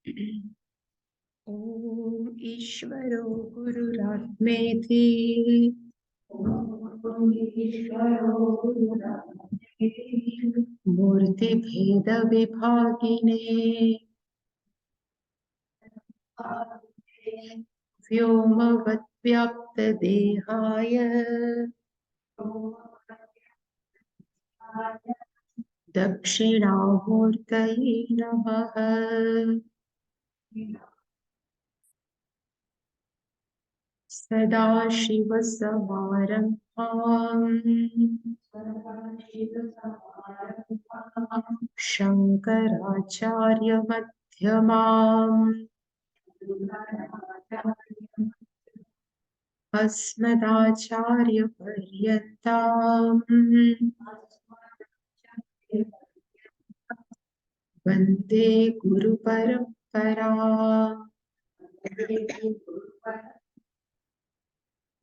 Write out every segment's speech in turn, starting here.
ॐ ईश्वरो गुरुरात्मेति मूर्तिभेदविभागिने व्योमवद्व्याप्तदेहाय दक्षिणामूर्तये नमः। सदाशिवसमारम्भाम् शङ्कराचार्यमध्यमाम् अस्मदाचार्यपर्यन्ताम् वन्दे गुरुपरम्पराम्।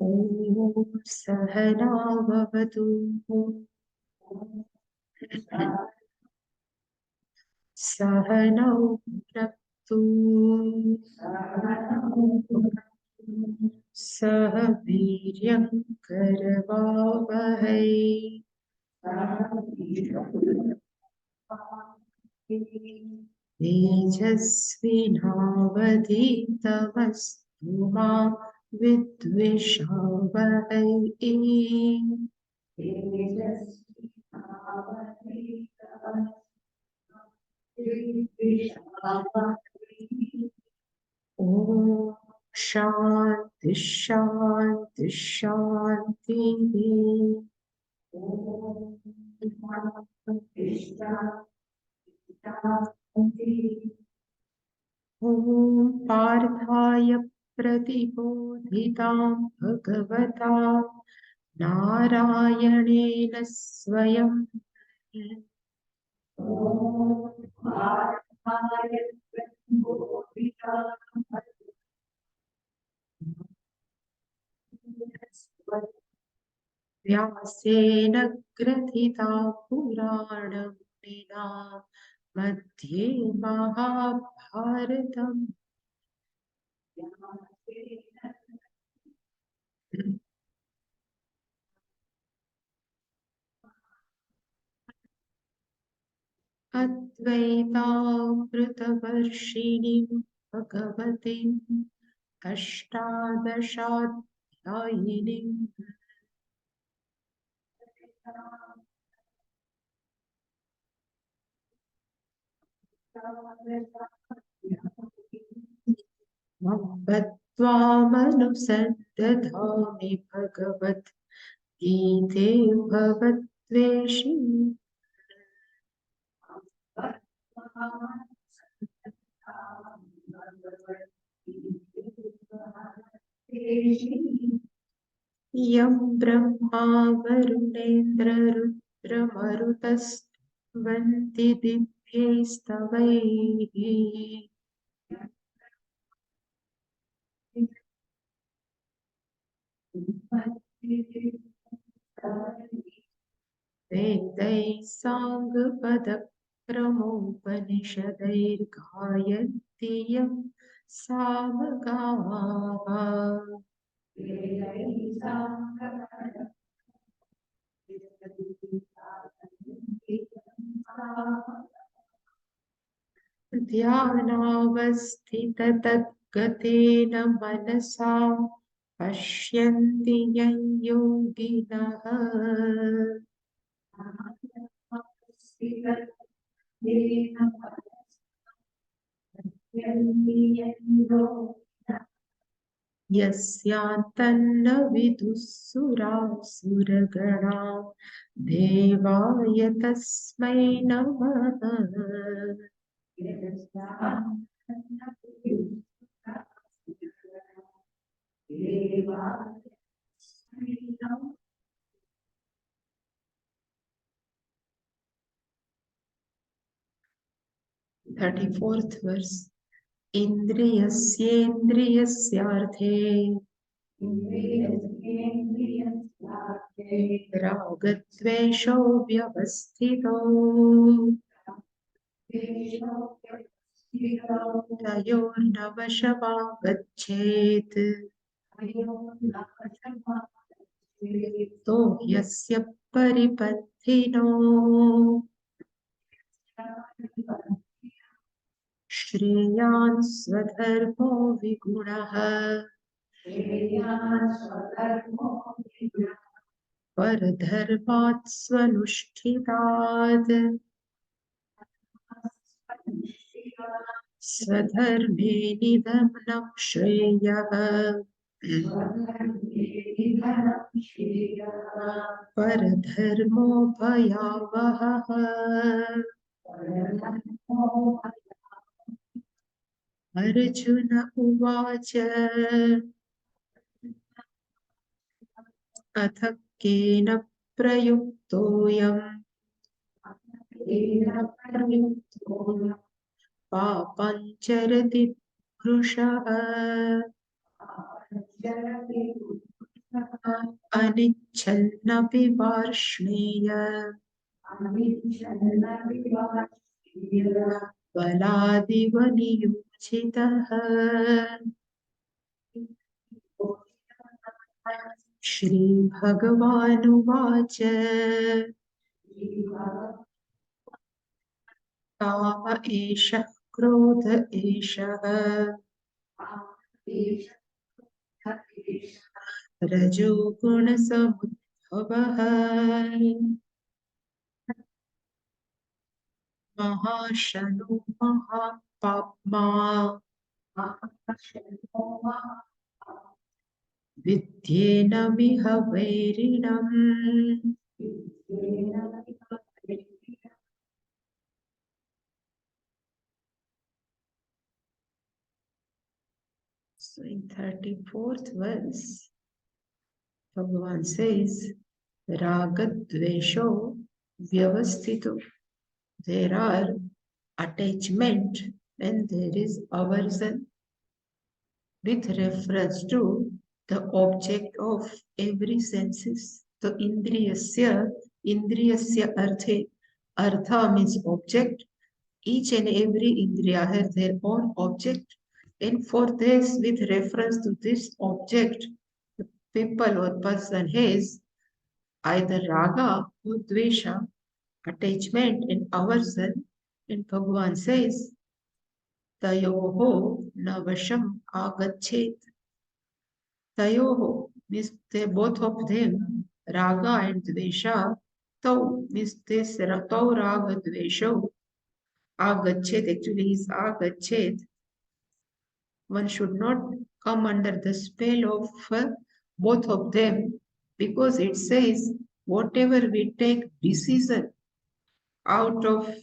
ॐ सहना भवतु सहनौ भुनक्तु सह वीर्यं करवावहै तेजस्विनावधीतमस्तु मा विद्विषावहै। ॐ शान्ति शान्ति शान्तिः। ॐ पार्थाय प्रतिबोधितां भगवता नारायणेन स्वयं व्यासेन ग्रथिता पुराणमुनिना मध्ये महाभारतम्। अद्वैतामृतवर्षिणीं भगवतीम् अष्टादशाध्यायिनीम् त्वामनुसन्दधामि भगवद्गीते भवद्वेषिणि। यं ब्रह्मा वरुणेन्द्ररुद्रमरुतस्तुवन्ति दिव्यैस्तवैः वेदैः साङ्गपदक्रमोपनिषदैर्गायन्ति यं सामगाः। ध्यानावस्थिततद्गतेन मनसा पश्यन्ति यं योगिनः। यस्यान्तन्न विदुःसुरासुरगणा देवाय तस्मै नमः। Thirty-fourth verse. इन्द्रियस्येन्द्रियस्यार्थे रागद्वेषौ व्यवस्थितौ तयोर्नवशमागच्छेत् तो यस्य परिपन्थिनो श्रेयान् स्वधर्मो विगुणः परधर्मात् स्वनुष्ठितात् स्वधर्मे निधनं श्रेयः परधर्मो भयावहः अर्जुन उवाच अथ केन प्रयुक्तोऽयम् पापञ्चरति पुरुषः अनिच्छन्नपि वार्ष्णेय बलादिव नियोजितः श्रीभगवानुवाच काम एषः क्रोध एषः रजोगुणसमुद्भवः महाशनो महापाप्मा विद्येनमिह वैरिणम् So in 34th verse, Bhagavan says, Ragadvesho vyavasthito. There are attachment and there is aversion with reference to the object of every senses. So indriyasya arthe. Artha means object. Each and every indriya has their own object. And for this, with reference to this object, the people or person has either raga or dvesha, attachment and aversion. And Bhagavan says, Tayoho navasham agachet. Tayoho means they both of them, raga and dvesha. Tau means this, tau raga dvesho. Agachet actually is agachet. One should not come under the spell of both of them, because it says whatever we take decision out of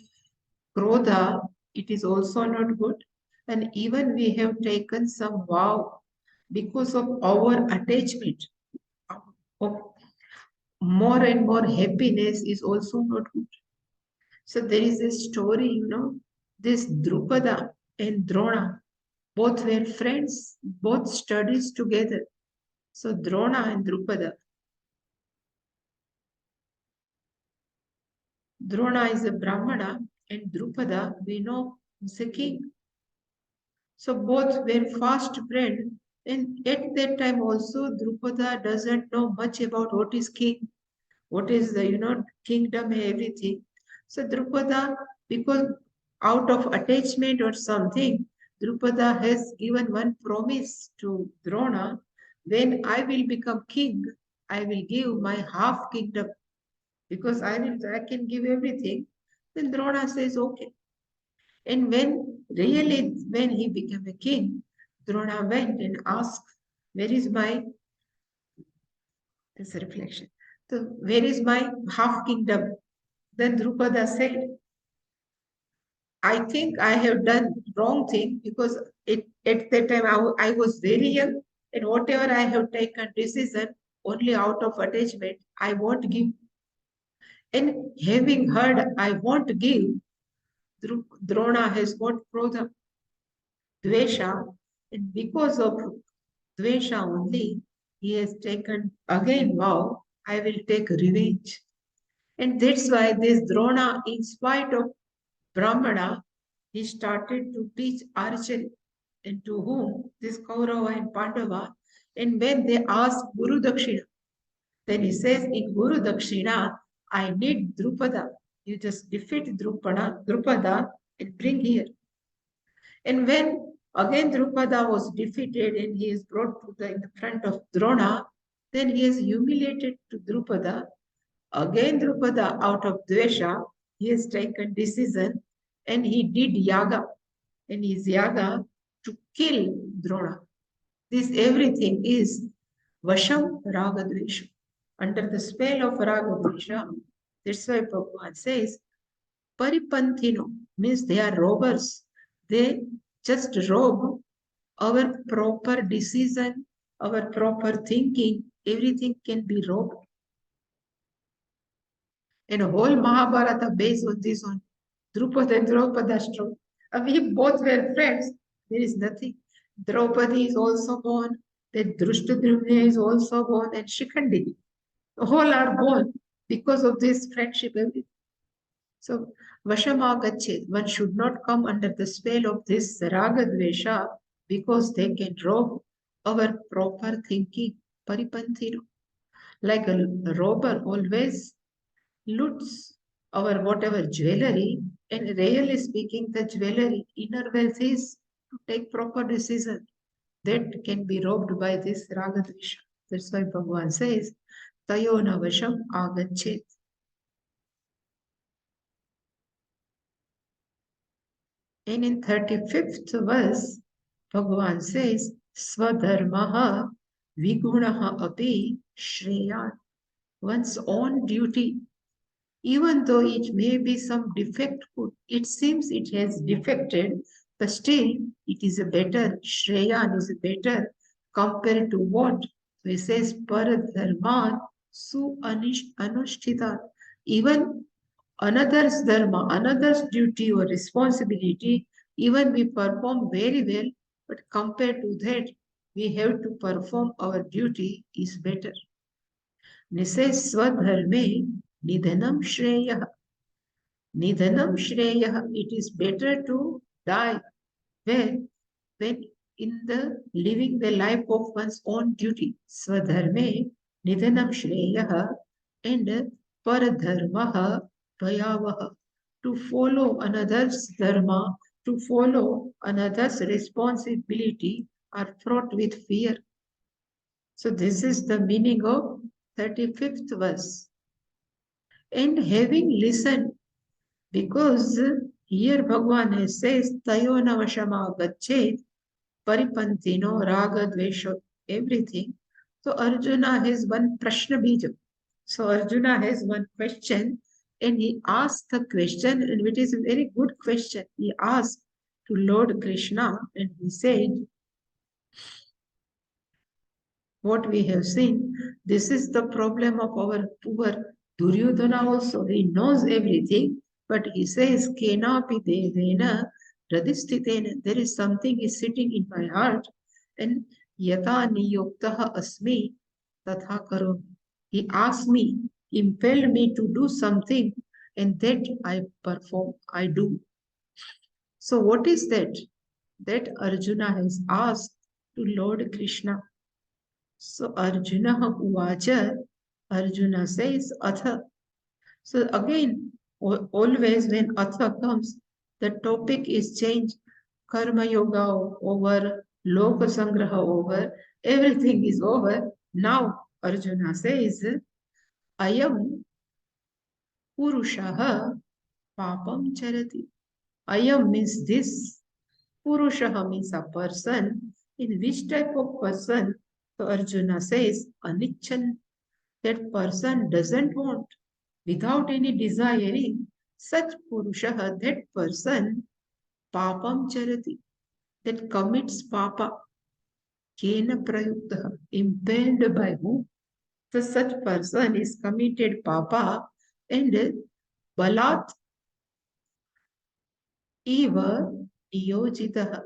krodha, it is also not good. And even we have taken some vow because of our attachment of more and more happiness is also not good. So there is a story, this Drupada and Drona, both were friends, both studies together. So Drona and Drupada. Drona is a Brahmana and Drupada, we know, is a king. So both were fast friends. And at that time also, Drupada doesn't know much about what is king, what is the, kingdom and everything. So Drupada, because out of attachment or something, Drupada has given one promise to Drona, when I will become king, I will give my half kingdom, because I can give everything. Then Drona says, okay. And when he became a king, Drona went and asked, where is my, this reflection, so where is my half kingdom? Then Drupada said, I think I have done wrong thing, because at that time I was very young, and whatever I have taken decision only out of attachment, I won't give. And having heard I won't give, Drona has got Krodha, Dvesha, and because of Dvesha only, he has taken again vow, I will take revenge. And that's why this Drona, in spite of Brahmana, he started to teach archery. And to whom? This Kaurava and Pandava. And when they asked Guru Dakshina, then he says, in Guru Dakshina, I need Drupada. You just defeat Drupada and bring here. And when again Drupada was defeated and he is brought to in the front of Drona, then he is humiliated to Drupada. Again Drupada, out of Dvesha, he has taken decision and he did yaga. And his yaga to kill Drona. This everything is Vasham Ragadvesha. Under the spell of Ragadvesha, that's why Bhagavan says, Paripanthino means they are robbers. They just rob our proper decision, our proper thinking. Everything can be robbed. And whole Mahabharata based on this one. Drupada and Draupada struggle. We both were friends. There is nothing. Draupadi is also born. Then Drushtadrumna is also born. And Shikhandi. All are born because of this friendship. Everything. So, Vashamagachet, one should not come under the spell of this Ragadvesha because they can rob our proper thinking. Paripanthino. Like a robber always loots our whatever jewelry, and really speaking, the jewelry, inner wealth is to take proper decision. That can be robbed by this Ragadvesha. That's why Bhagavan says, Tayona Vasham Agachet. And in 35th verse, Bhagavan says, Swadharmaha Vigunaha api Shreyan. One's own duty, even though it may be some defect, it seems it has defected, but still it is a better, Shreyan is better compared to what? So he says, Paradharman Su Anushtita. Even another's dharma, another's duty or responsibility, even we perform very well, but compared to that, we have to perform our duty is better. Nise swadharme nidhanam shreyah. Nidhanam shreyah. It is better to die when in the living the life of one's own duty. Swadharme nidhanam shreyah and paradharmaha bhayavaha. To follow another's dharma, to follow another's responsibility are fraught with fear. So this is the meaning of 35th verse. And having listened, because here Bhagavan says, Tayona Vashama Gachet, Paripantino, Raga, Dvesha, everything. So Arjuna has one Prashna Bija. So Arjuna has one question and he asked the question, and it is a very good question. He asked to Lord Krishna and he said, what we have seen, this is the problem of our poor Duryodhana also. He knows everything, but he says, Kenapi devena radistitena. There is something is sitting in my heart, and yata niyoktaha asmi tatha karomi. He asked me, impelled me to do something, and that I perform, I do. So what is that? That Arjuna has asked to Lord Krishna. So Arjuna Uvacha, Arjuna says Atha. So again, always when Atha comes, the topic is changed. Karma Yoga over, Loka Sangraha over, everything is over. Now Arjuna says, Ayam Purushaha Papam Charati. Ayam means this. Purushaha means a person. In which type of person? So Arjuna says, Anichan. That person doesn't want, without any desiring, such Purushaha, that person, Papam Charati, that commits Papa, Kena Prayuktaha, impelled by whom? So such person is committed Papa and Balat Eva Niyojitaha.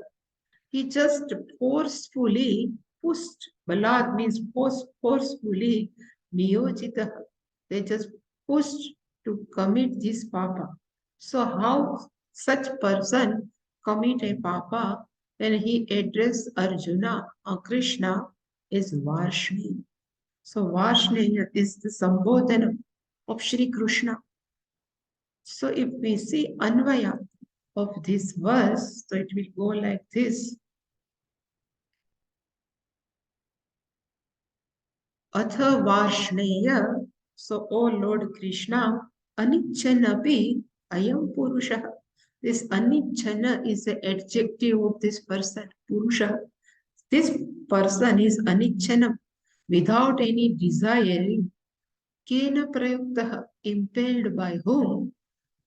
He just forcefully pushed. Balat means forcefully. Niyojita. They just pushed to commit this papa. So how such person commit a papa, when he addressed Arjuna or Krishna is Varshneya. So Varshneya is the Sambodhana of Shri Krishna. So if we see Anvaya of this verse, so it will go like this. Atha Varshneya, so O Lord Krishna, Anichanapi Ayam Purusha. This Anichana is the adjective of this person, Purusha. This person is Anichana, without any desiring. Kena Prayuktaha, impelled by whom?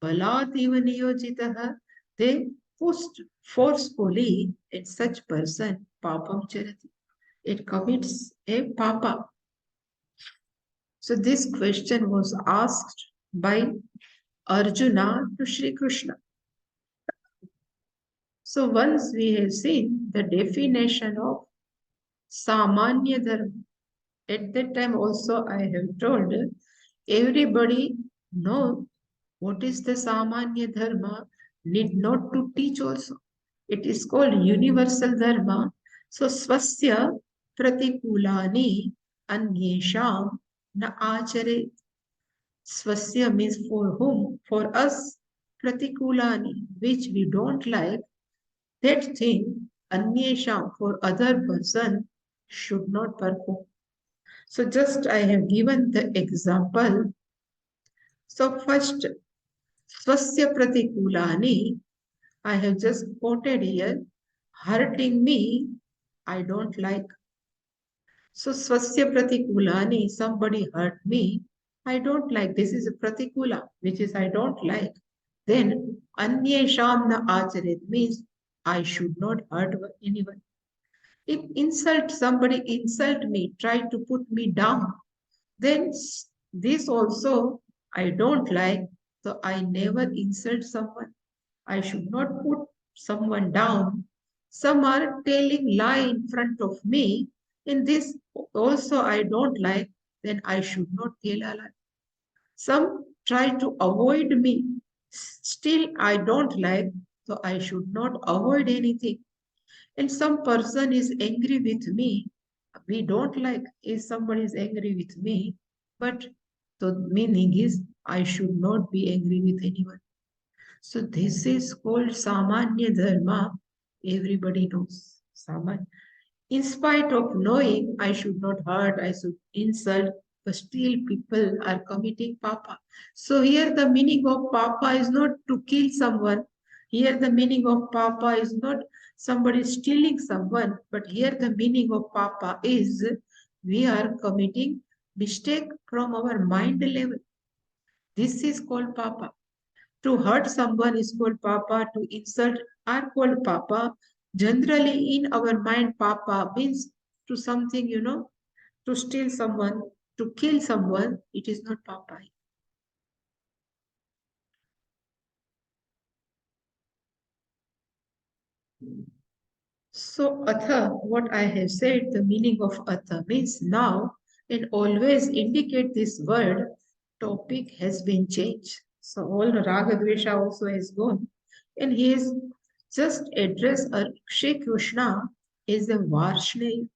Balat eva niyojitaha, they post forcefully at such person, papam charati. It commits a papa. So this question was asked by Arjuna to Shri Krishna. So once we have seen the definition of Samanya Dharma, at that time also I have told everybody know what is the Samanya Dharma, need not to teach also. It is called universal dharma. So swasya pratikulani anyesham na achare. Swasya means for whom? For us. Pratikulani, which we don't like, that thing anyesham for other person should not perform. So just I have given the example. So first, swasya pratikulani, I have just quoted here, hurting me, I don't like. So swasya pratikulani, somebody hurt me, I don't like. This is a pratikula, which is I don't like. Then anyesham na acharit means I should not hurt anyone. If somebody insult me, try to put me down, then this also I don't like. So I never insult someone. I should not put someone down. Some are telling lie in front of me. In this also I don't like, then I should not tell a lie. Some try to avoid me. Still I don't like, so I should not avoid anything. And some person is angry with me. We don't like if somebody is angry with me, but the meaning is I should not be angry with anyone. So this is called Samanya Dharma. Everybody knows. Samanya. In spite of knowing I should not hurt, I should insult, but still people are committing papa. So here the meaning of papa is not to kill someone. Here the meaning of papa is not somebody stealing someone, but here the meaning of papa is we are committing mistake from our mind level. This is called papa. To hurt someone is called papa, to insult are called papa. Generally in our mind, papa means to something, to steal someone, to kill someone, it is not papa. So atha, what I have said, the meaning of atha means now and always indicate this word, topic has been changed. So all Raga Dvesha also has gone. And he is just addressed Shri Krishna is a Varshneya.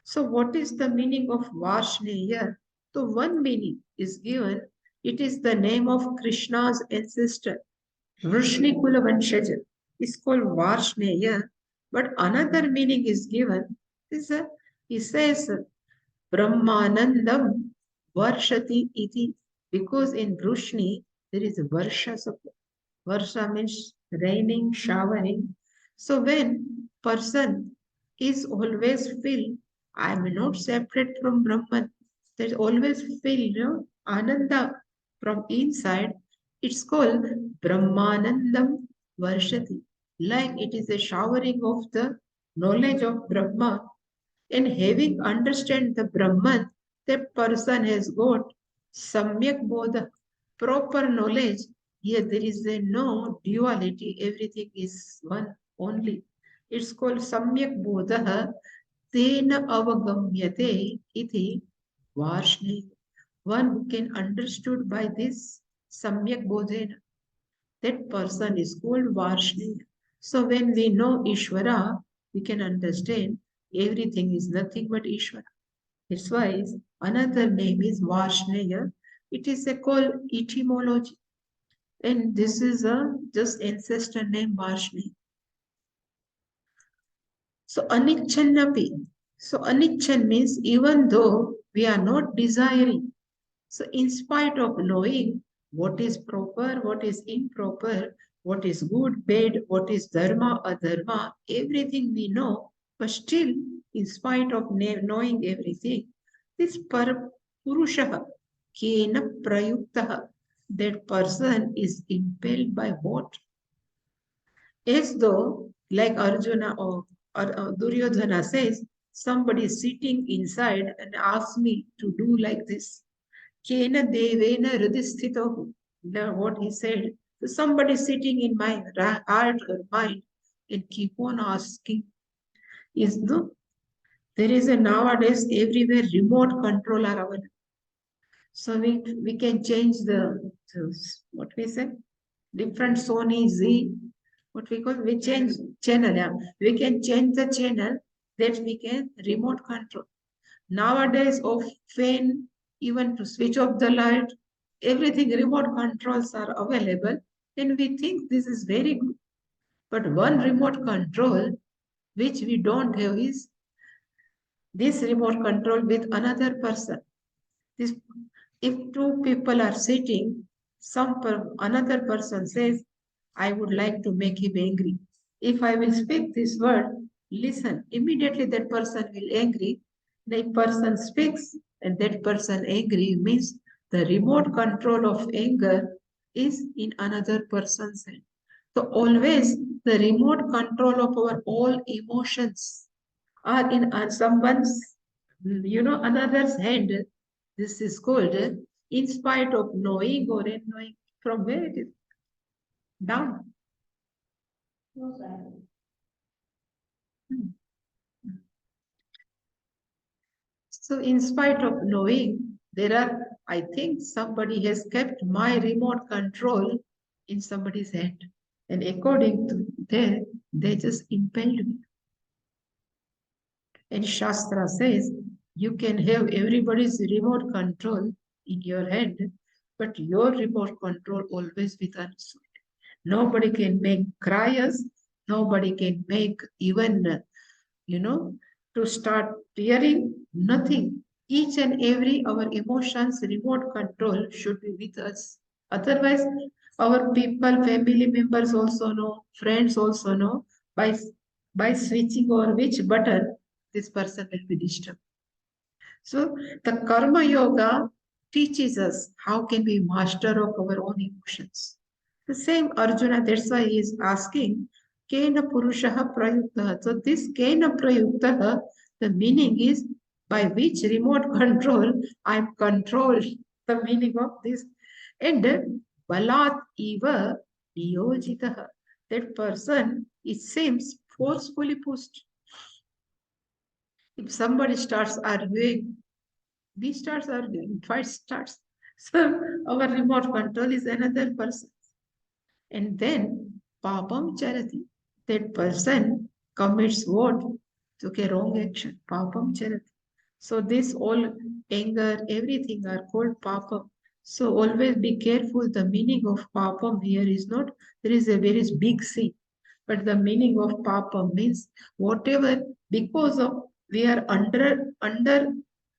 So what is the meaning of Varshneya? So one meaning is given, it is the name of Krishna's ancestor. Vrishnikula Vanshaja is called Varshneya, but another meaning is given. He says Brahmanandam Varshati iti, because in Vrishni there is Varsha support. Varsha means raining, showering. So when person is always feel, I am not separate from Brahman. There's always feel, Ananda from inside. It's called Brahmanandam Varshati. Like it is a showering of the knowledge of Brahma. And having understand the Brahman, that person has got Samyak Bodha, proper knowledge. Here there is a no duality, everything is one only. It's called Samyak Bodha, Tena Avagamyate iti Varshni. One who can understood by this Samyak Bodhena, that person is called Varshni. So when we know Ishvara, we can understand everything is nothing but Ishvara. That's why another name is Varshneya. It is a called etymology. And this is a just ancestor name Varshneya. So Anichannapi. So Anichan means even though we are not desiring. So in spite of knowing what is proper, what is improper, what is good, bad, what is dharma, adharma, everything we know, but still, in spite of knowing everything, this Purusha, Kena Prayukta, that person is impelled by what? As though, like Arjuna or Duryodhana says, somebody is sitting inside and asks me to do like this. Kena devena hridisthito. What he said. So somebody sitting in my heart or mind and keep on asking. Is no? There is a nowadays everywhere remote control are available. So we can change what we say, different Sony Z, what we call, we change channel. Yeah. We can change the channel that we can remote control. Nowadays of fan, even to switch off the light, everything remote controls are available, and we think this is very good. But one remote control which we don't have is this remote control with another person. This, if two people are sitting, another person says, I would like to make him angry. If I will speak this word, listen, immediately that person will angry. That person speaks and that person angry means the remote control of anger is in another person's hand. So always the remote control of our all emotions are in someone's, another's hand. This is called in spite of knowing or unknowing. From where it is? Down. So in spite of knowing, I think somebody has kept my remote control in somebody's hand. And according to that, they just impelled me. And Shastra says you can have everybody's remote control in your hand, but your remote control always with us. Nobody can make cry us. Nobody can make even, to start tearing. Nothing. Each and every our emotions remote control should be with us. Otherwise, our people, family members also know, friends also know by switching over which button this person will be disturbed. So the karma yoga teaches us how can we master of our own emotions. The same Arjuna, that's why he is asking, Kena Purushaha Prayuktaha. So this Kena Prayuktaha, the meaning is by which remote control I am controlled. The meaning of this. And Balat Eva Niyojitaha. That person, it seems forcefully pushed. If somebody starts arguing, we start arguing, fight starts. So our remote control is another person. And then papam charati, that person commits what? Took a wrong action. Papam charati. So this all anger, everything are called papam. So always be careful. The meaning of papam here is not, there is a very big sin. But the meaning of papam means whatever, because of we are under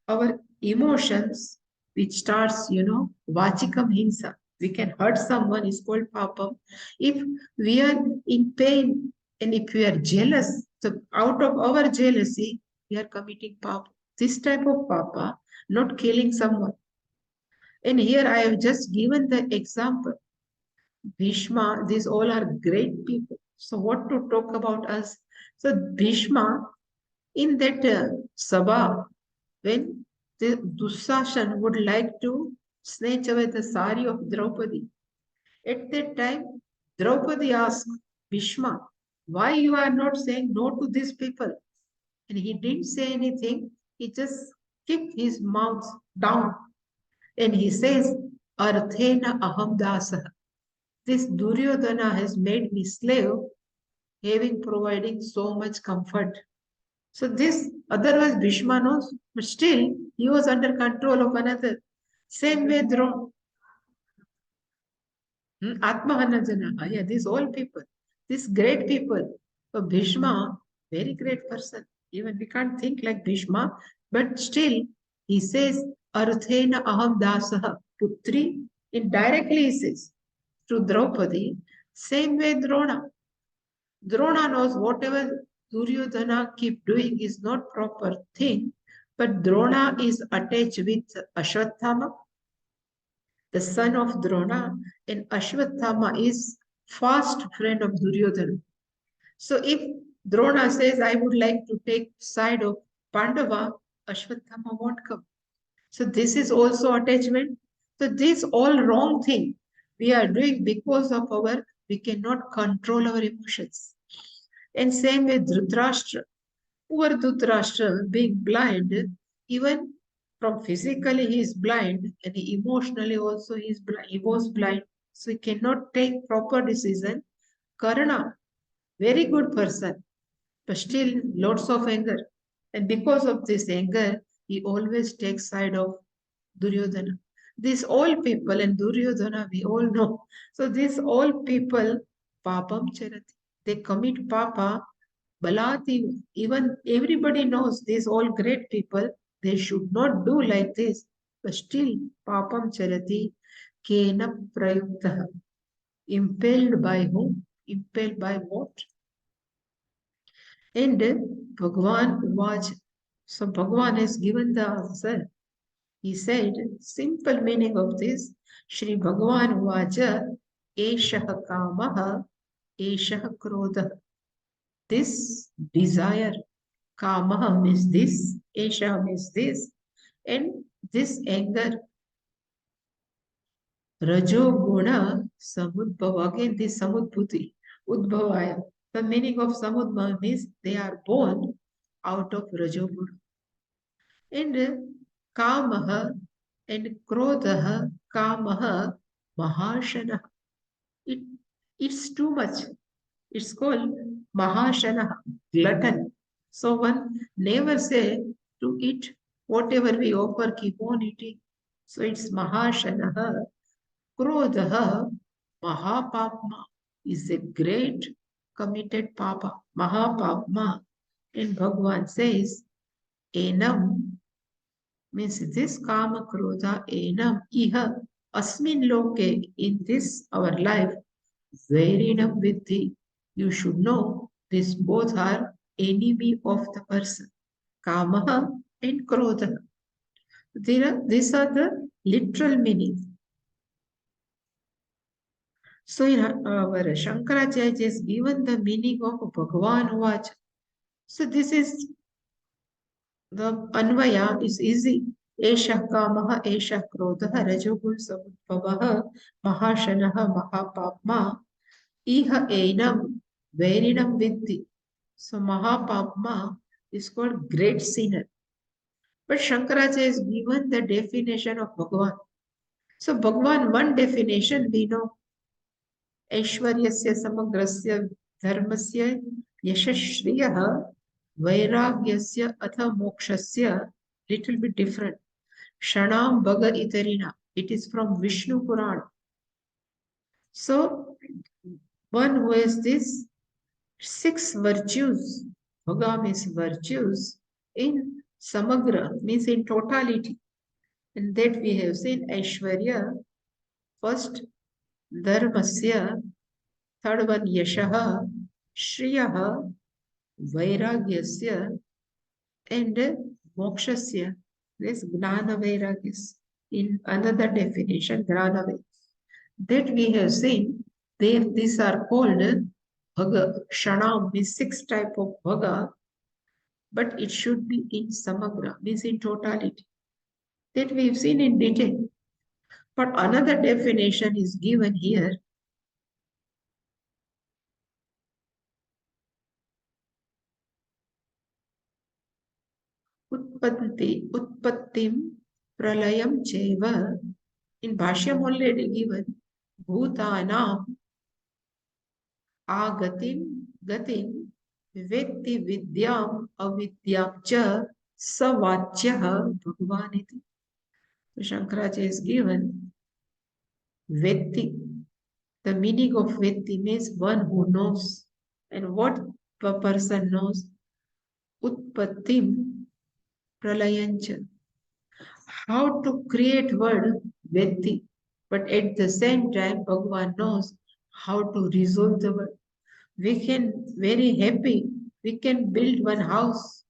our emotions, which starts, vachikam hinsa. We can hurt someone is called papam. If we are in pain and if we are jealous, so out of our jealousy, we are committing papa. This type of papa, not killing someone. And here I have just given the example. Bhishma, these all are great people. So what to talk about us? So Bhishma, in that Sabha, when the Dushasan would like to snatch away the sari of Draupadi, at that time, Draupadi asked Bhishma, why you are not saying no to these people? And he didn't say anything. He just kept his mouth down. And he says, Arthena aham dasa. This Duryodhana has made me slave. having providing so much comfort. So this otherwise Bhishma knows, but still he was under control of another. Same way Drona. Atmahanajana. Yeah, these all people, these great people. So Bhishma, very great person. Even we can't think like Bhishma, but still he says, Arthena aham dasaha putri. Indirectly he says to Draupadi, same way Drona. Drona knows whatever Duryodhana keep doing is not proper thing, but Drona is attached with Ashwathama, the son of Drona, and Ashwathama is fast friend of Duryodhana. So if Drona says, I would like to take side of Pandava, Ashwathama won't come. So this is also attachment. So this all wrong thing we are doing because of we cannot control our emotions. And same with Dhritarashtra. Poor Dhritarashtra being blind, even from physically he is blind and emotionally also he was blind. So he cannot take proper decision. Karna, very good person, but still lots of anger. And because of this anger, he always takes side of Duryodhana. These all people and Duryodhana, we all know. So these all people, papam charati. They commit papa, balati. Even everybody knows these all great people, they should not do like this. But still, papam charati, kena prayuktaha. Impelled by whom? Impelled by what? And Bhagavan was, so Bhagavan has given the answer. He said, simple meaning of this, Shri Bhagavan Vaja, Eshaha Kamaha, Eshaha Krodha. This desire, Kamaha means this, Eshaha means this, and this anger, Rajo Guna Samudbhava, again this Samudbhuti, Udbhavaya. The meaning of Samudbhava means they are born out of Rajoguna. And Kamaha and Krodha, Kamaha, Mahashana. It's too much. It's called Mahashana, glutton. So one never say to eat whatever we offer, keep on eating. So it's Mahashana, Krodha, Mahapapma is a great committed papa. Mahapapma. And Bhagavan says, Enam means this kama krodha enam iha asmin loke, in this our life, verinam vidhi. You should know these both are enemy of the person. Kamaha and krodha. These are the literal meanings. So in our Shankaracharya has given the meaning of Bhagavan Vacha. So this is the Anvaya is easy. Esha Kamaha, Esha Krodha, Rajogul Samudbhavaha, Mahashanaha, Mahapapma, Iha Enam, Verinam Vidhi. So Mahapapma is called great sinner. But Shankaracharya has given the definition of Bhagavan. So Bhagavan, one definition we know. Aishwaryasya samagrasya dharmasya yashashriyah vairagyasya atha mokshasya, little bit different. Shanam Bhaga Itarina. It is from Vishnu Purana. So, one who has these 6 virtues, Bhaga means virtues, in Samagra means in totality. And that we have seen Aishwarya, first Dharmasya, third one Yashaha, Shriyaha, Vairagyasya, and Mokshasya. This Gnana Vairagyas. In another definition, Gnana Vairagyas. That we have seen, these are called Bhaga. Shanam means 6 type of Bhaga, but it should be in Samagra, means in totality. That we have seen in detail. But another definition is given here. Utpattim, pralayam cheva. In Bhashyam already given. Bhutanam, agatim, Gatim vetti vidyam avidyam cha savachyah bhagavaniti. So Shankaracharya is given vetti. The meaning of vetti means one who knows. And what a person knows? Utpattim pralayancha. How to create word vetti. But at the same time, Bhagavan knows how to resolve the word. We can very happy, we can build one house,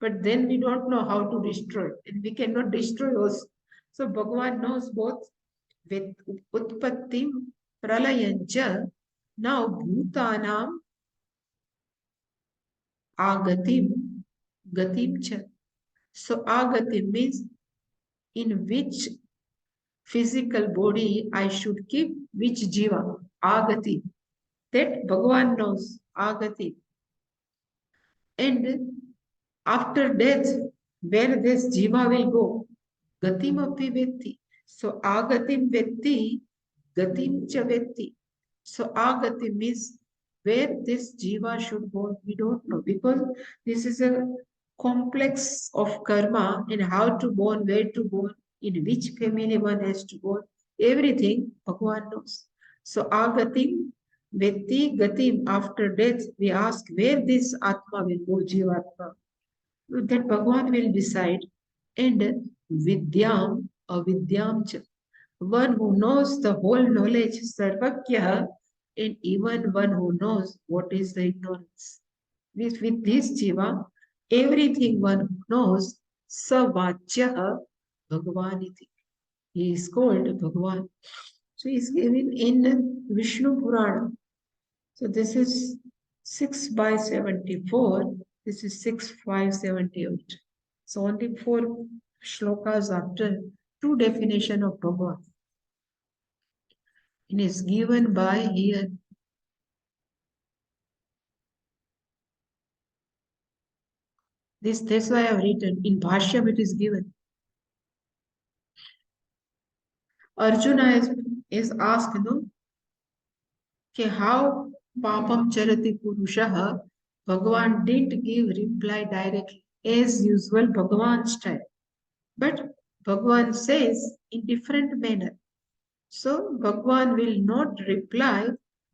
but then we don't know how to destroy, and we cannot destroy us. So Bhagavan knows both with utpattim pralayancha. Now bhutanam agatim gatim cha. So agatim means in which physical body I should keep which jiva, agati. That Bhagavan knows, agati. And after death, where this jiva will go, gatim api vetti. So agatim vetti, gatim cha vetti. So agatim is where this jiva should go. We don't know because this is a complex of karma and how to born, where to born, in which family one has to born. Everything Bhagavan knows. So agatim vetti gatim. After death, we ask where this atma will go, jivatma. That Bhagavan will decide. And vidyam avidyam cha. One who knows the whole knowledge, sarvakya, and even one who knows what is the ignorance. With this jiva, everything one knows, savachya bhagavaniti. He is called Bhagavan. So he is given in Vishnu Purana. So this is 6 by 74. This is 6 578. So only 4 shlokas after two definition of Bhagavan. It is given by here. That's why I have written. In Bhashyam it is given. Arjuna is asked, no, how papam charati purushaha. Bhagavan didn't give reply directly. As usual, Bhagavan style. But Bhagavan says in different manner. So Bhagavan will not reply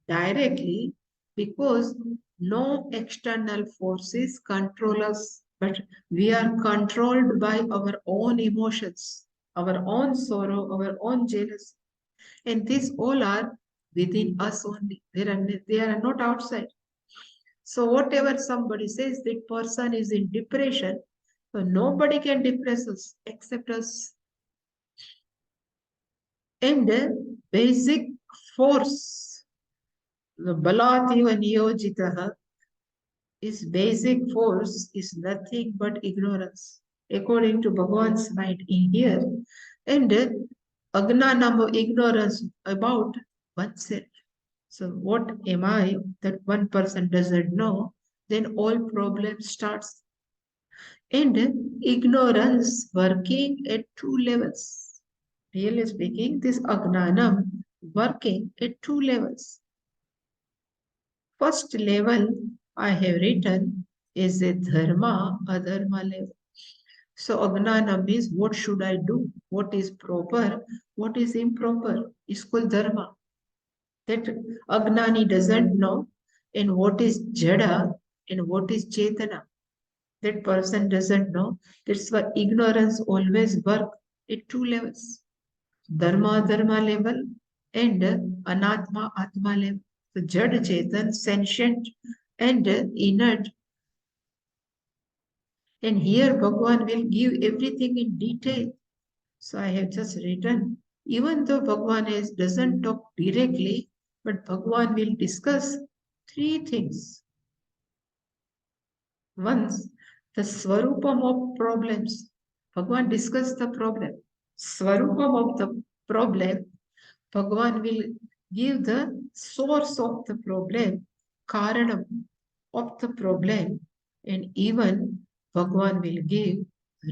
directly because no external forces control us, but we are controlled by our own emotions, our own sorrow, our own jealousy. And these all are within us only. They are not outside. So whatever somebody says, that person is in depression, so nobody can depress us except us. And the basic force, the Balativa Niyojitaha, is basic force is nothing but ignorance, according to Bhagavan's mind in here. And Agnanam, ignorance about oneself. So what am I that one person doesn't know? Then all problems starts. And ignorance working at two levels. Really speaking, this Agnanam working at two levels. First level I have written is a dharma, adharma level. So Agnana means what should I do? What is proper? What is improper? It's called dharma. That Agnani doesn't know, and what is jada and what is chetana. That person doesn't know. That's why ignorance always work at two levels. Dharma, dharma level and anatma, atma level. So jad, chetan, sentient and inert. And here Bhagavan will give everything in detail. So I have just written, even though Bhagavan doesn't talk directly, but Bhagavan will discuss three things. Once, the Swarupam of problems. Bhagavan discuss the problem. Swarupam of the problem, Bhagavan will give the source of the problem, Karanam of the problem, and even Bhagavan will give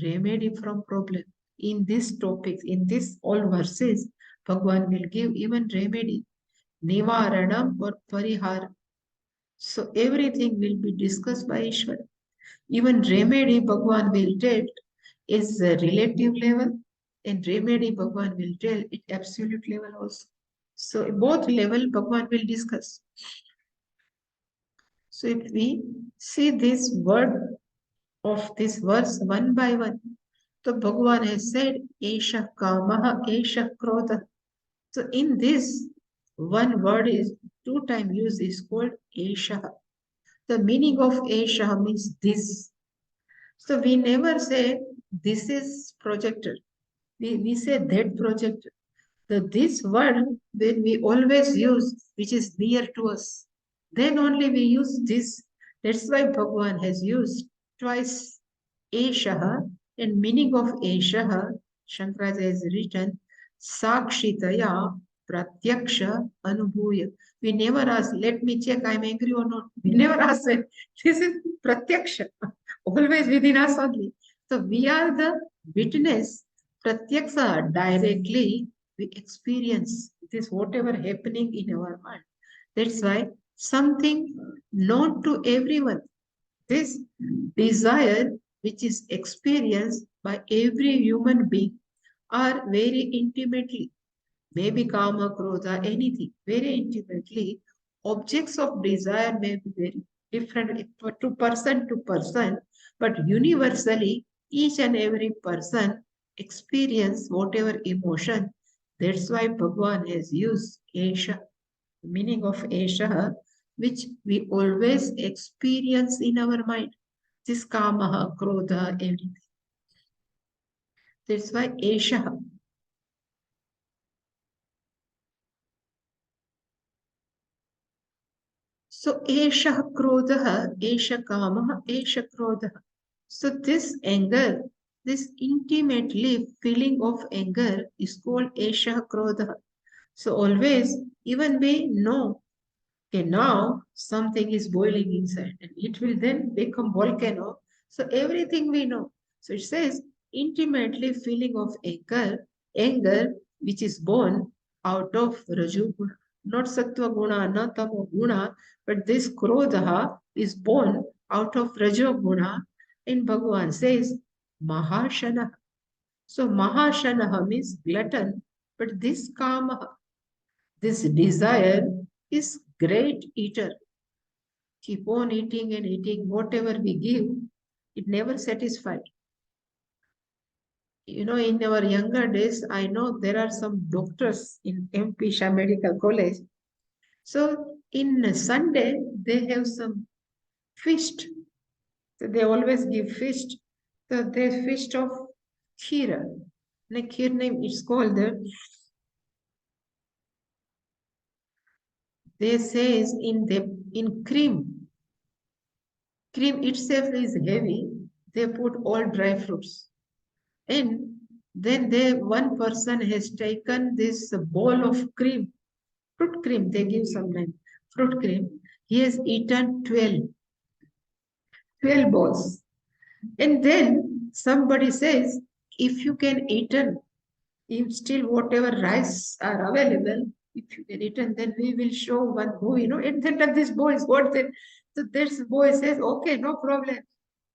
remedy from problem. In this topic, in this all verses, Bhagavan will give even remedy, Nivaranam or Parihara. So everything will be discussed by Ishvara. Even remedy Bhagwan will tell is a relative level, and remedy Bhagwan will tell it absolute level also. So both level Bhagwan will discuss. So if we see this word of this verse one by one, so Bhagwan has said, Esha Kamaha, Esha Krodha. So in this, one word is 2 times used is called Esha. The meaning of Esha means this. So we never say this is projected. We say that projected. This word when we always use, which is near to us, then only we use this. That's why Bhagwan has used twice Eshaha, and meaning of Eshaha, Shankaracharya has written, Sakshitaya Pratyaksha Anubhuya. We never ask, let me check I'm angry or not. We never ask it. This is Pratyaksha, always within us only. So we are the witness, Pratyaksha, directly we experience this whatever happening in our mind. That's why something known to everyone, this desire which is experienced by every human being are very intimately, maybe kama, krodha, anything, very intimately, objects of desire may be very different to person, but universally, each and every person experience whatever emotion. That's why Bhagwan has used Esha, meaning of Esha, which we always experience in our mind. This kama, krodha, everything. That's why Esha. So, Esha Krodha, Esha Kama, Esha Krodha. So, this anger, this intimately feeling of anger is called Esha Krodha. So, always, even we know, okay, now something is boiling inside and it will then become volcano. So, everything we know. So, it says intimately feeling of anger which is born out of Raju Guna, not Sattva Guna, not Tamo Guna, but this Krodha is born out of Rajo Guna. And Bhagavan says Mahashana. So Mahashana means glutton, but this Kama, this desire is great eater. Keep on eating and eating whatever we give, it never satisfied. You know, in our younger days, I know there are some doctors in MP Shah Medical College. So in Sunday, they have some feast. So they always give feast. So they feast of kheera. The kheer name is called they says in cream. Cream itself is heavy. They put all dry fruits. And then one person has taken this bowl of cream, fruit cream, they give some name, fruit cream. He has eaten 12 balls. And then somebody says, if you can eat, if still whatever rice are available, if you can eat, then we will show one movie. And then this boy is what then. So this boy says, okay, no problem.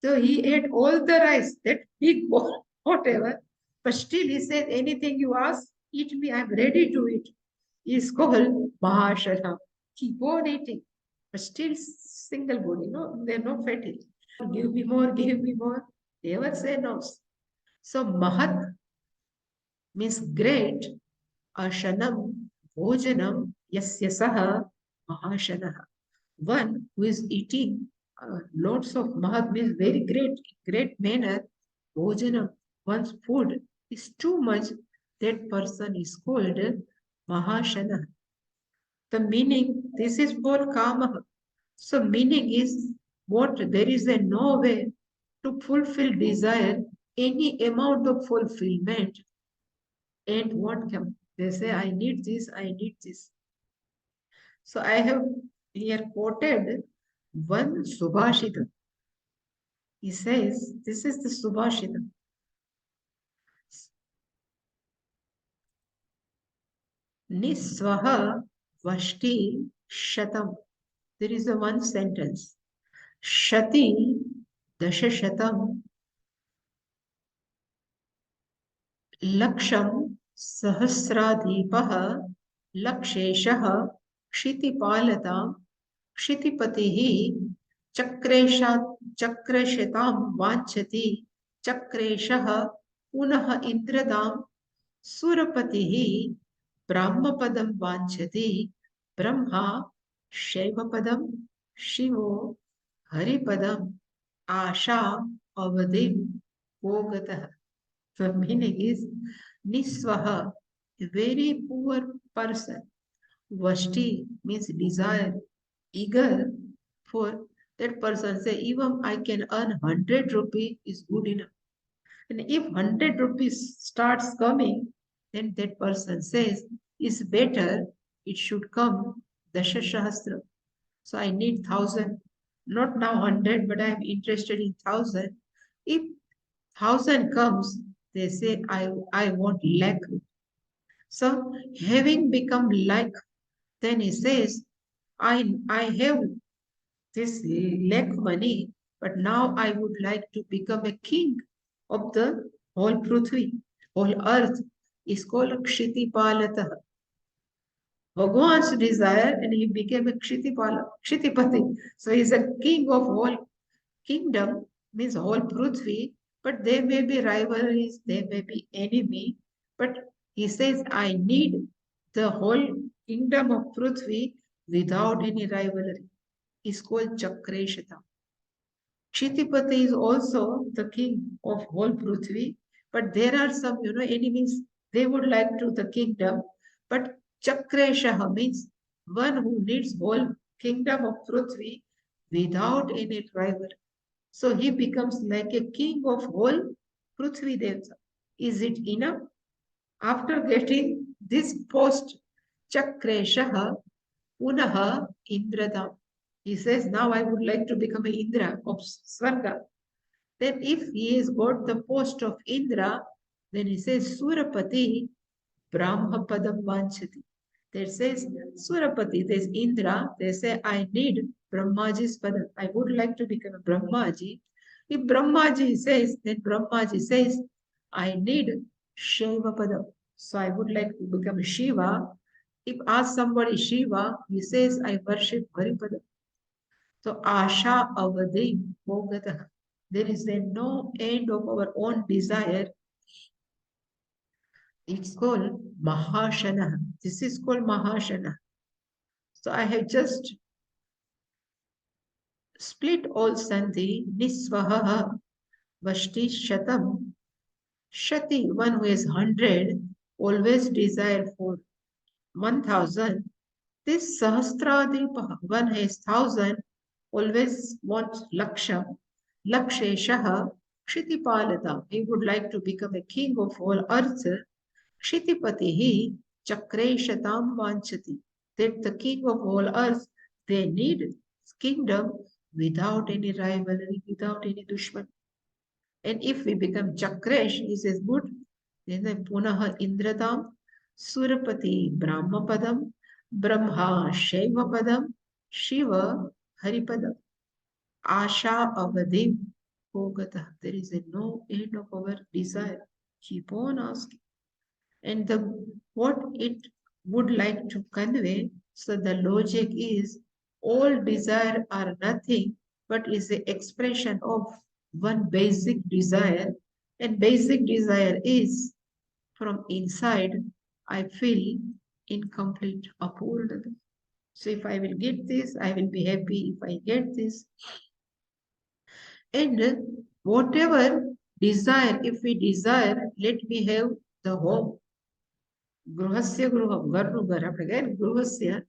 So he ate all the rice, that big bowl, whatever. But still he said, anything you ask, eat me, I'm ready to eat. Is called Mahashara. Keep on eating. But still single body, they're not fatty. Give me more, give me more. Never say no. So Mahat means great. Ashanam, Bhojanam, Yasya Saha, Mahashanaha. One who is eating lots of Mahat means very great manner. Bhojanam, one's food is too much. That person is called Mahashana. The meaning, this is for Kama. So meaning is what there is a no way to fulfill desire, any amount of fulfillment. And what come? They say, I need this, I need this. So I have here quoted one Subhashita. He says, this is the Subhashita. Niswaha Vashti Shatam. There is a one sentence. Shati Dashashatam Laksham Sahasradipah Laksheshah Kshitipalatam Kshitipatihi Chakrashatam Vanchati Chakreshah Punah Indradam Surapatihi Brahmapadam Vanchati Brahma Shaivapadam Shivo Haripadam Asha Avadim Vogatah. The meaning is Niswaha, a very poor person. Vashti means desire, eager for that person. Say, even I can earn 100 rupees is good enough. And if 100 rupees starts coming, then that person says, is better, it should come Dasha Shahasra. So I need 1,000, not now 100, but I am interested in 1,000. If 1,000 comes, they say, I want lakh. So having become lakh, then he says, I have this lakh money, but now I would like to become a king of the whole Prithvi, whole earth. Is called Kshitipalata. Bhagwan's desire, and he became a Kshitipati. So he's a king of whole kingdom, means whole Prithvi, but there may be rivalries, there may be enemy, but he says, I need the whole kingdom of Prithvi without any rivalry. It's called Chakreshata. Kshitipati is also the king of whole Prithvi, but there are some, enemies. They would like to the kingdom, but Chakreshaha means one who needs whole kingdom of Prithvi without any rival. So he becomes like a king of whole Prithvi Devta. Is it enough? After getting this post, Chakreshaha Punaha Indradam. He says, now I would like to become an Indra of Swarga. Then if he has got the post of Indra, then he says, Surapati Brahma Padam Vanchati. That says, Surapati, there's Indra, they say, I need Brahmaji's Padam. I would like to become a Brahmaji. If Brahmaji says, then Brahmaji says, I need Shiva Padam. So I would like to become Shiva. If ask somebody Shiva, he says, I worship Haripada. So Asha Avadi Bhogata. There is a no end of our own desire. It's called Mahashana. This is called Mahashana. So I have just split all Sandhi, Nisvaha, Vashti Shatam. Shati, one who is 100, always desire for 1,000. This Sahasradipa, one has 1,000, always wants Laksham. Laksheshaha, Kshitipalata. He would like to become a king of all earth. Kshitipatihi, Chakreshatam Vanchati. That the king of all earth, they need kingdom without any rivalry, without any dushman. And if we become Chakresh, he says, good, then Punaha Indradam, Surapati Brahmapadam, Brahma Shaivapadam, Shiva Haripadam, Asha Avadim Bhogata. There is a no end of our desire. Keep on asking. And what it would like to convey, so the logic is all desire are nothing but is the expression of one basic desire, and basic desire is from inside I feel incomplete, appalled. So if I will get this, I will be happy. If I get this, and whatever desire, if we desire, let me have the home. Gruhasya Gruham, Garnu Gar, again Gruhasya,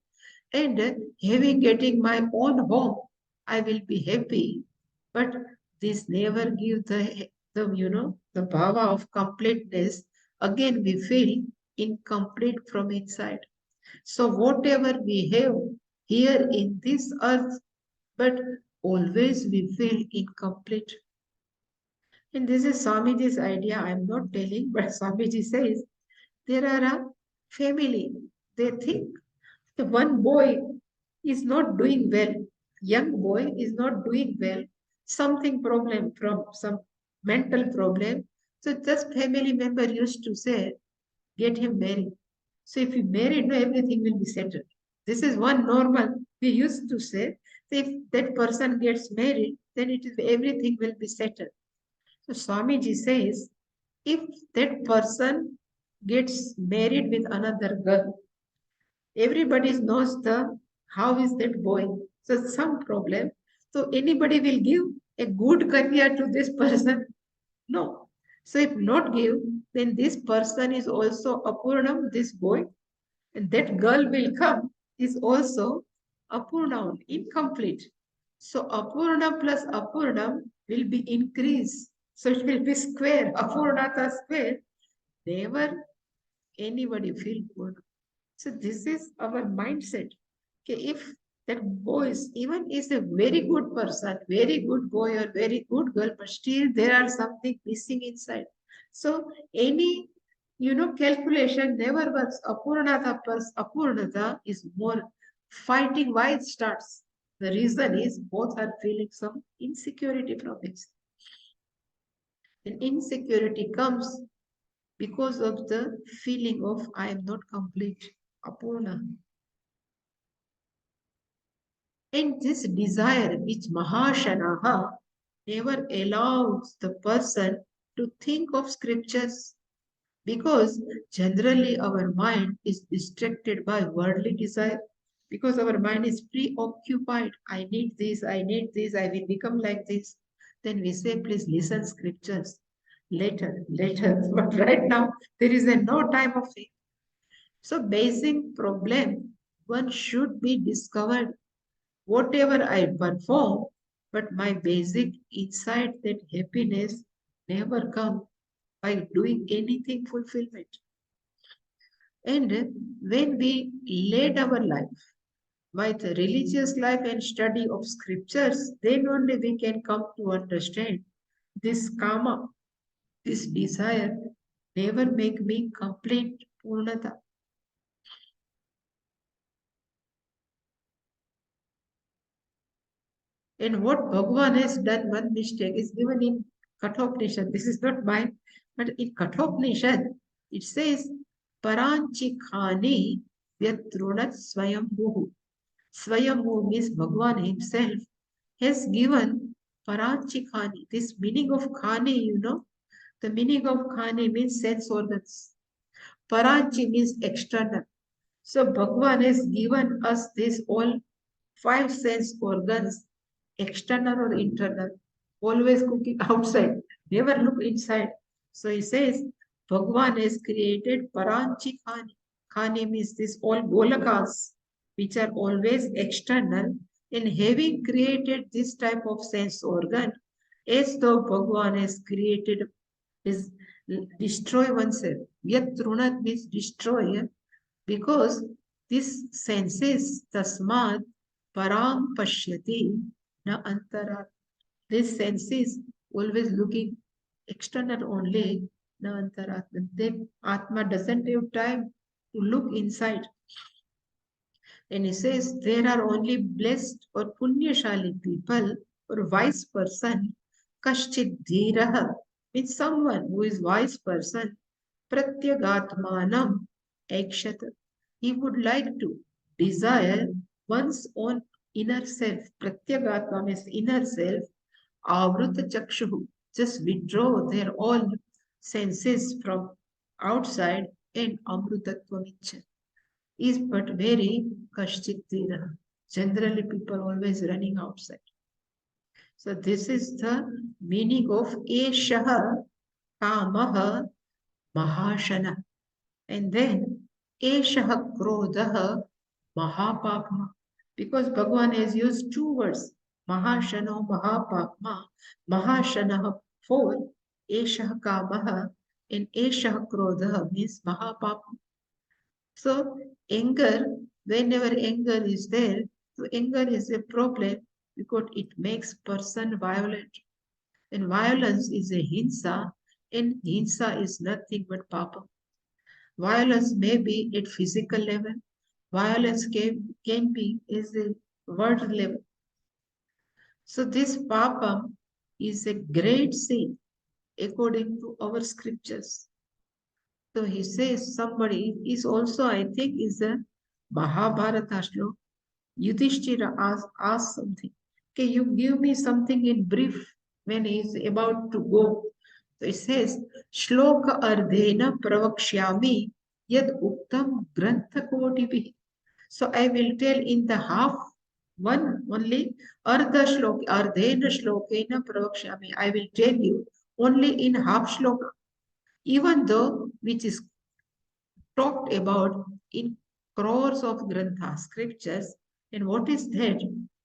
and having getting my own home, I will be happy. But this never gives the bhava of completeness. Again, we feel incomplete from inside. So whatever we have here in this earth, but always we feel incomplete. And this is Swamiji's idea. I'm not telling, but Swamiji says there are a family. They think the one boy is not doing well. Young boy is not doing well. Something problem from some mental problem. So just family member used to say, get him married. So if you marry, no, everything will be settled. This is one normal. We used to say, if that person gets married, then it is everything will be settled. So Swamiji says, if that person gets married with another girl, everybody knows the how is that boy. So some problem. So anybody will give a good career to this person? No. So if not give, then this person is also apurnam, this boy, and that girl will come is also apurnam, incomplete. So apurna plus apurnam will be increased. So it will be square, apurnata square. Never anybody feel purna. So this is our mindset. Okay, if that boy is even is a very good person, very good boy or very good girl, but still there are something missing inside. So any calculation never works. Apurnata plus apurnata is more fighting. Why it starts? The reason is both are feeling some insecurity from it. And insecurity comes because of the feeling of I am not complete. Apurna. And this desire which Mahashanaha never allows the person to think of scriptures, because generally our mind is distracted by worldly desire, because our mind is preoccupied. I need this, I need this, I will become like this. Then we say, please listen scriptures later, later. But right now there is no time of it. So basic problem one should be discovered. Whatever I perform, but my basic inside that happiness never come by doing anything fulfillment. And when we lead our life with religious life and study of scriptures, then only we can come to understand this karma, this desire never make me complete purnata. And what Bhagavan has done, one mistake is given in Kathopanishad. This is not mine, but in Kathopanishad, it says, Paranchikhani Vyatrunat Swayambhu. Swayambhu means Bhagavan himself has given Paranchikhani. This meaning of Khani, the meaning of Khani means sense organs. Paranchi means external. So Bhagavan has given us this all five sense organs, external or internal, always cooking outside, never look inside. So he says, Bhagavan has created Paranchi Khani. Khani means this all golakas, which are always external. And having created this type of sense organ, as though Bhagavan has created is destroy oneself. Yat Trunat means destroy, because this senses tasmat param pashyati na antara. This senses always looking external only, na antara. Then Atma doesn't have time to look inside. And he says there are only blessed or punyashali people or wise person, kashchit dhiraha, means someone who is wise person, pratyagatmanam akshat. He would like to desire one's own inner self. Pratyagatma means inner self. Avruta chakshuhu, just withdraw their all senses from outside, and amrutatvam is but very kashchitira. Generally, people always running outside. So this is the meaning of eshaha kamaha mahashana. And then eshaha krodaha mahapapma. Because Bhagavan has used two words, mahashano mahapapma, mahashana for eshaha kamaha, and eshaha krodaha means mahapapma. So anger, whenever anger is there, so anger is a problem because it makes person violent. And violence is a hinsa, and hinsa is nothing but papa. Violence may be at physical level. Violence can be is a word level. So this papam is a great sin according to our scriptures. So he says somebody is also, I think, is a Mahabharata shlok. Yudhishthira asked something. Okay, you give me something in brief when he is about to go. So it says, Shloka ardhena pravakshyami yad uktam grantha kodibhi. So I will tell in the half one only, ardha shloka, ardhena shlokena pravakshyami. I will tell you only in half shloka, even though which is talked about in crores of grantha scriptures. And what is that?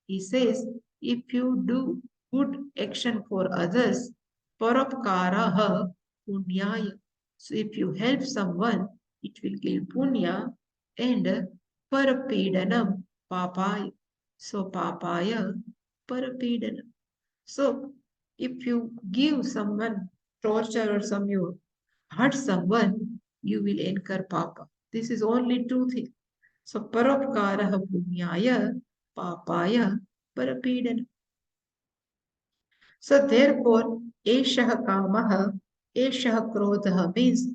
He says, if you do good action for others, parapkaraha punyaya. So if you help someone, it will give punya, and parapedanam papaya. So papaya parapedanam. So if you give someone torture or some you hurt someone, you will incur papa. This is only two things. So paropkaraha punyaya papaya parapidana. So therefore, eshaha kamaha, eshaha krodhaha means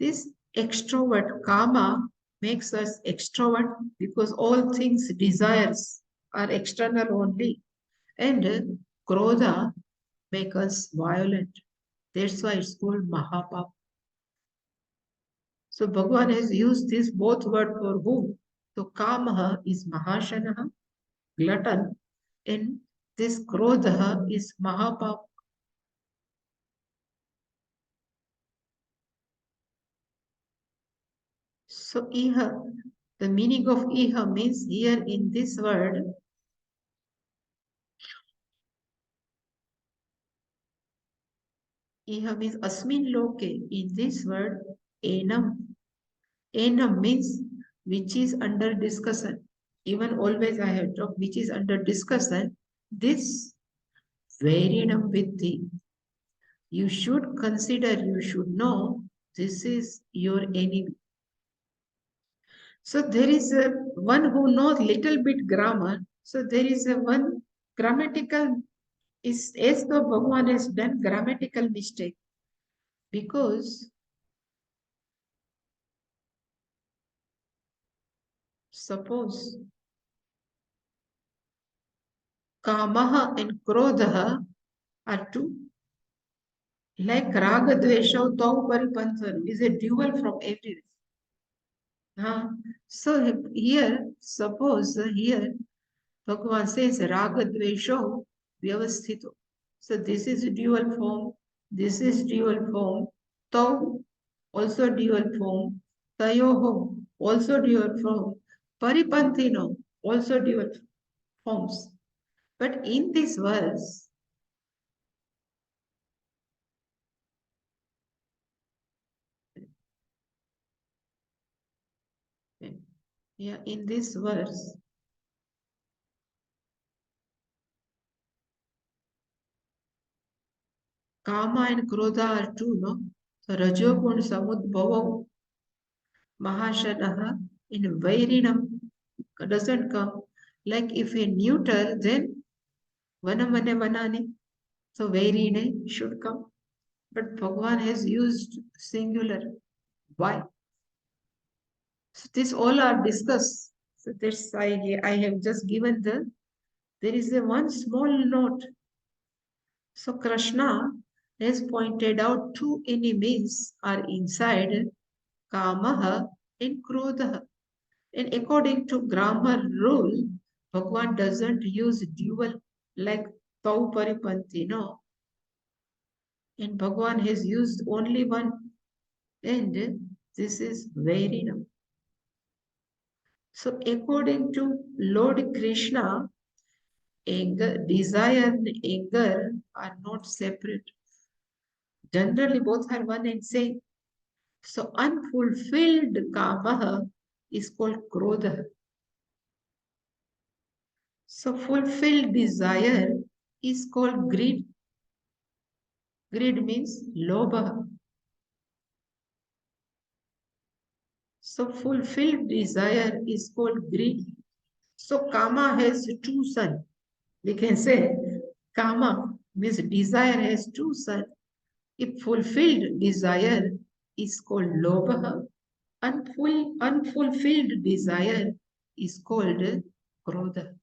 this extrovert kama makes us extrovert because all things desires are external only, and krodha make us violent. That's why it's called mahapapa. So Bhagavan has used this both word for whom? So Kamaha is Mahashanaha, glutton, and this Krodhaha is Mahapap. So Iha, the meaning of Iha means here in this word, Iha means Asmin Loke. In this word, Enam. Enam means which is under discussion. Even always I have talked, which is under discussion. This Varinam Vitti. You should consider, you should know, this is your enemy. So there is a one who knows little bit grammar. So there is a one grammatical, is as though Bhagavan has done grammatical mistake, because suppose Kamaha and Krodhaha are two, like Raga Dvesha Tau Paripanthanu is a dual from everywhere. So here, suppose here Bhagavan says Raga Dvesho Vyavasthito. So this is dual form, this is dual form, Tau also dual form, Tayoho also dual form, Paripanthino also dual forms. But in this verse, in this verse, Kama and Krodha are two, no? So Rajogun Samudbhava Mahashanaha in Vairinam doesn't come. Like if a neuter, then Vanamane Vanani. So Vairine should come. But Bhagavan has used singular. Why? So this all are discussed. So that's I have just given there is a one small note. So Krishna has pointed out two enemies are inside Kamaha and Krodhaha. And according to grammar rule, Bhagavan doesn't use dual like Tau Paripanti, no. And Bhagavan has used only one. And this is very now. So according to Lord Krishna, anger, desire and anger are not separate. Generally, both are one and same. So unfulfilled kamaha is called krodha. So fulfilled desire is called greed. Greed means lobha. So fulfilled desire is called greed. So Kama has two sons. We can say Kama means desire has two sons. If fulfilled desire is called Lobha, unfulfilled desire is called Krodha.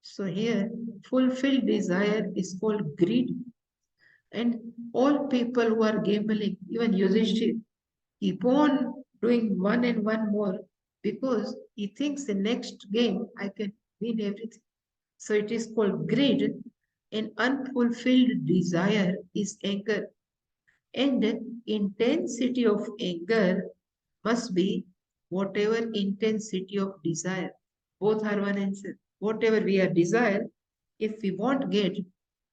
So here, fulfilled desire is called greed. And all people who are gambling, even Yudhishthir, keep on doing one and one more because he thinks the next game I can win everything. So it is called greed. And unfulfilled desire is anger. And intensity of anger must be whatever intensity of desire. Both are one answer. Whatever we are desire, if we won't get,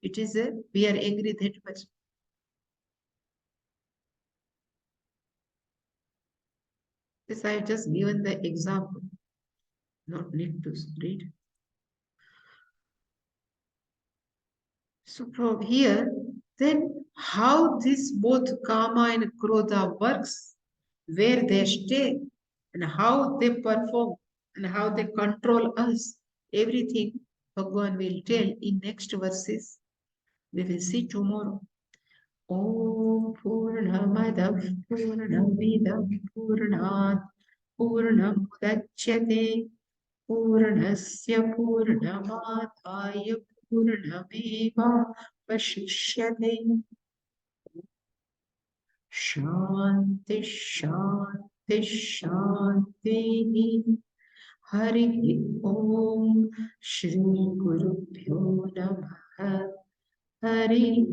it is a we are angry that much. This I have just given the example, not need to read. So from here, then how this both Kama and Krodha works, where they stay, and how they perform, and how they control us, everything Bhagavan will tell in next verses. We will see tomorrow. Om Purnamadav Purnamidam Purnat Purnamudachyate Purnasya Purnamathaya Purnameva Vashishyate. Shanti Shanti Shanti. Hari Om Shri Guru Bhyo Namaha. Hari